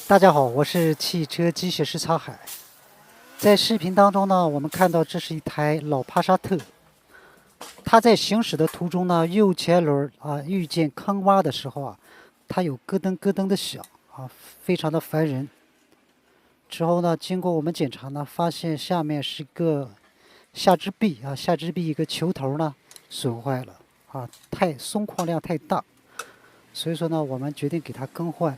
大家好，我是汽车机械师沧海。在视频当中呢，我们看到这是一台老帕萨特，它在行驶的途中呢，右前轮遇见坑洼的时候它有咯噔咯噔的响非常的烦人。之后呢，经过我们检查呢，发现下面是个下支臂下支臂一个球头呢损坏了太松旷量太大，所以说呢，我们决定给它更换。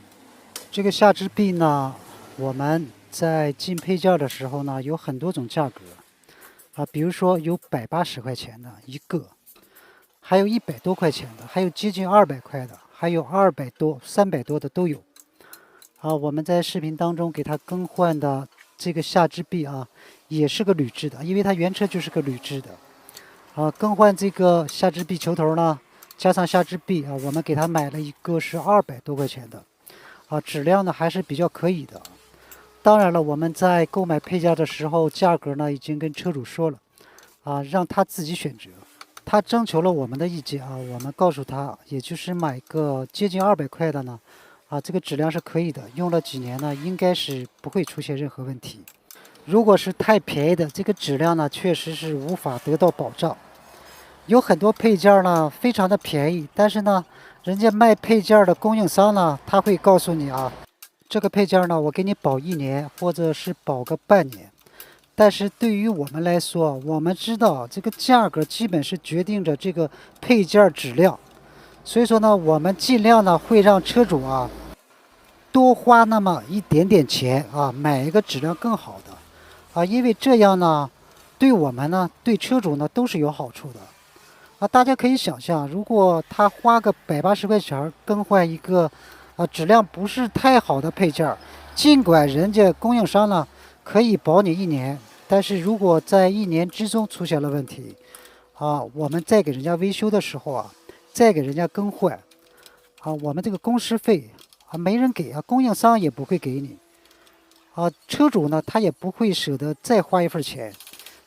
这个下支臂呢，我们在进配件的时候呢，有很多种价格比如说有180块钱的一个，还有100多块钱的，还有接近200块的，还有200多、300多的都有。我们在视频当中给它更换的这个下支臂也是个铝制的，因为它原车就是个铝制的。更换这个下支臂球头呢，加上下支臂我们给它买了一个是200多块钱的。质量呢还是比较可以的。当然了，我们在购买配件的时候，价格呢已经跟车主说了，让他自己选择。他征求了我们的意见我们告诉他，也就是买个接近200块的呢，这个质量是可以的，用了几年呢，应该是不会出现任何问题。如果是太便宜的，这个质量呢确实是无法得到保障。有很多配件呢非常的便宜，但是呢，人家卖配件的供应商呢，他会告诉你这个配件呢，我给你保1年，或者是保个半年。但是对于我们来说，我们知道这个价格基本是决定着这个配件质量，所以说呢，我们尽量呢会让车主多花那么一点点钱买一个质量更好的因为这样呢，对我们呢，对车主呢都是有好处的。大家可以想象，如果他花个180块钱更换一个质量不是太好的配件，尽管人家供应商呢可以保你1年，但是如果在1年之中出现了问题我们再给人家维修的时候再给人家更换我们这个工时费没人给供应商也不会给你车主呢他也不会舍得再花一份钱，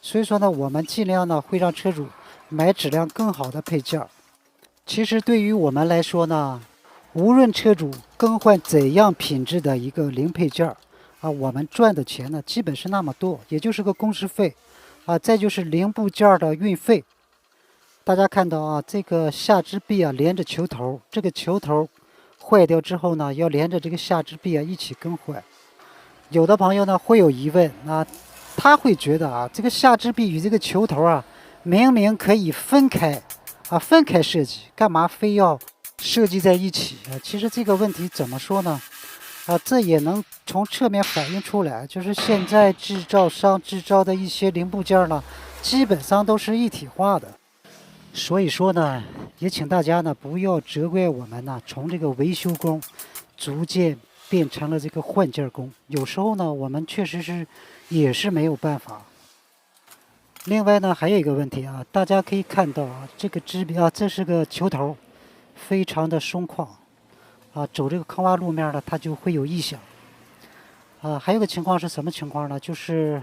所以说呢，我们尽量呢会让车主买质量更好的配件。其实对于我们来说呢，无论车主更换怎样品质的一个零配件我们赚的钱呢基本是那么多，也就是个工时费再就是零部件的运费。大家看到这个下支臂连着球头，这个球头坏掉之后呢，要连着这个下支臂一起更换。有的朋友呢会有疑问他会觉得这个下支臂与这个球头明明可以分开分开设计，干嘛非要设计在一起其实这个问题怎么说呢这也能从侧面反映出来，就是现在制造商制造的一些零部件呢，基本上都是一体化的。所以说呢，也请大家呢不要责怪我们从这个维修工逐渐变成了这个换件工。有时候呢，我们确实也是没有办法。另外呢，还有一个问题大家可以看到这个支臂这是个球头，非常的松旷走这个坑洼路面呢，它就会有异响还有个情况是什么情况呢？就是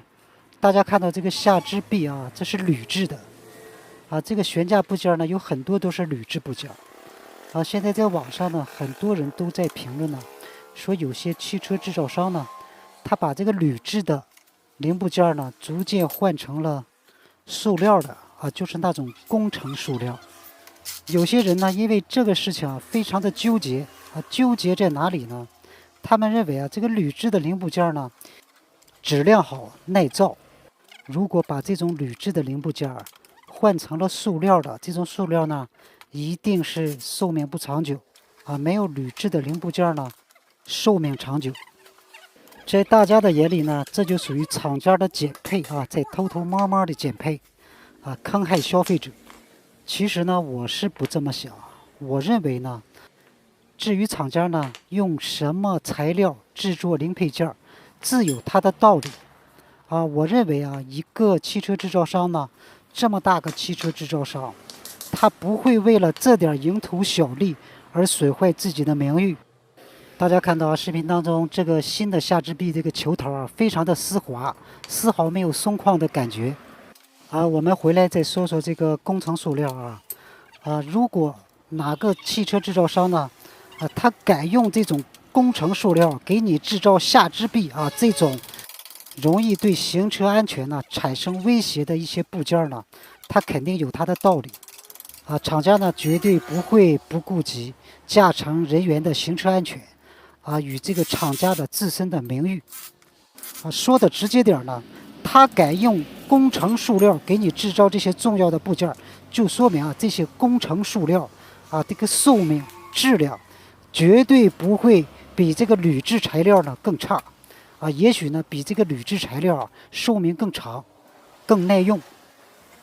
大家看到这个下支臂这是铝制的这个悬架部件呢，有很多都是铝制部件现在在网上呢，很多人都在评论说有些汽车制造商呢，他把这个铝制的零部件呢，逐渐换成了塑料的就是那种工程塑料。有些人呢，因为这个事情非常的纠结纠结在哪里呢？他们认为这个铝制的零部件呢，质量好耐造。如果把这种铝制的零部件换成了塑料的，这种塑料呢，一定是寿命不长久没有铝制的零部件呢，寿命长久。在大家的眼里呢，这就属于厂家的减配在偷偷摸摸的减配坑害消费者。其实呢，我是不这么想。我认为呢，至于厂家呢用什么材料制作零配件，自有它的道理我认为一个汽车制造商呢，这么大个汽车制造商，他不会为了这点蝇头小利而损坏自己的名誉。大家看到视频当中这个新的下支臂这个球头非常的丝滑，丝毫没有松旷的感觉我们回来再说说这个工程塑料如果哪个汽车制造商呢他敢用这种工程塑料给你制造下支臂啊，这种容易对行车安全呢产生威胁的一些部件呢，它肯定有它的道理啊。厂家呢绝对不会不顾及驾乘人员的行车安全啊，与这个厂家的自身的名誉啊。说的直接点呢，他敢用工程塑料给你制造这些重要的部件，就说明啊，这些工程塑料啊，这个寿命、质量绝对不会比这个铝制材料呢更差啊，也许呢比这个铝制材料寿命更长、更耐用。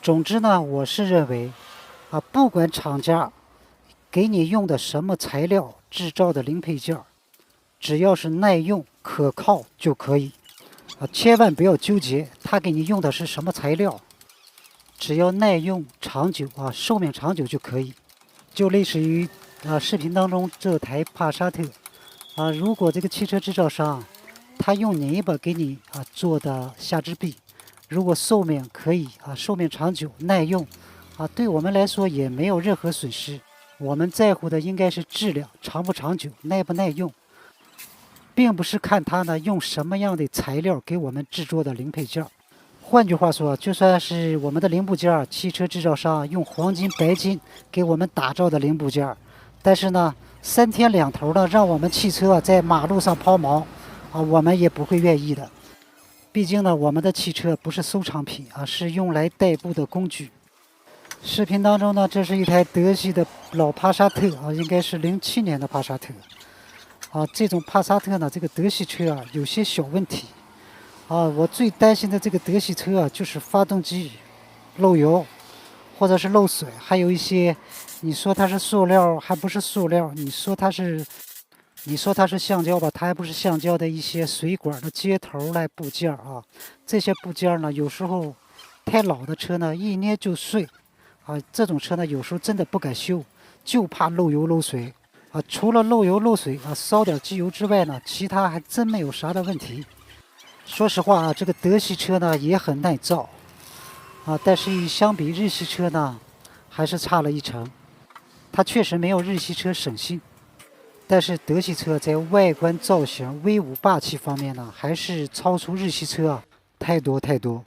总之呢，我是认为啊，不管厂家给你用的什么材料制造的零配件，只要是耐用、可靠就可以啊，千万不要纠结他给你用的是什么材料，只要耐用、长久啊，寿命长久就可以。就类似于视频当中这台帕萨特啊，如果这个汽车制造商他用泥巴给你做的下支臂，如果寿命可以寿命长久、耐用啊，对我们来说也没有任何损失。我们在乎的应该是质量长不长久、耐不耐用，并不是看它呢用什么样的材料给我们制作的零配件。换句话说，就算是我们的零部件，汽车制造商用黄金、白金给我们打造的零部件，但是呢，3天2头的让我们汽车在马路上抛锚啊，我们也不会愿意的。毕竟呢，我们的汽车不是收藏品啊，是用来代步的工具。视频当中呢，这是一台德系的老帕萨特啊，应该是07年的帕萨特啊。这种帕萨特呢，这个德系车啊，有些小问题啊。我最担心的这个德系车啊，就是发动机漏油，或者是漏水，还有一些你说它是塑料还不是塑料，你说它是橡胶吧，它还不是橡胶的一些水管的接头来部件啊。这些部件呢，有时候太老的车呢，一捏就碎。啊，这种车呢，有时候真的不敢修，就怕漏油漏水啊。除了漏油漏水啊，烧点机油之外呢，其他还真没有啥的问题。说实话啊，这个德系车呢也很耐造啊，但是相比日系车呢，还是差了一筹。它确实没有日系车省心，但是德系车在外观造型、威武霸气方面呢，还是超出日系车太多太多。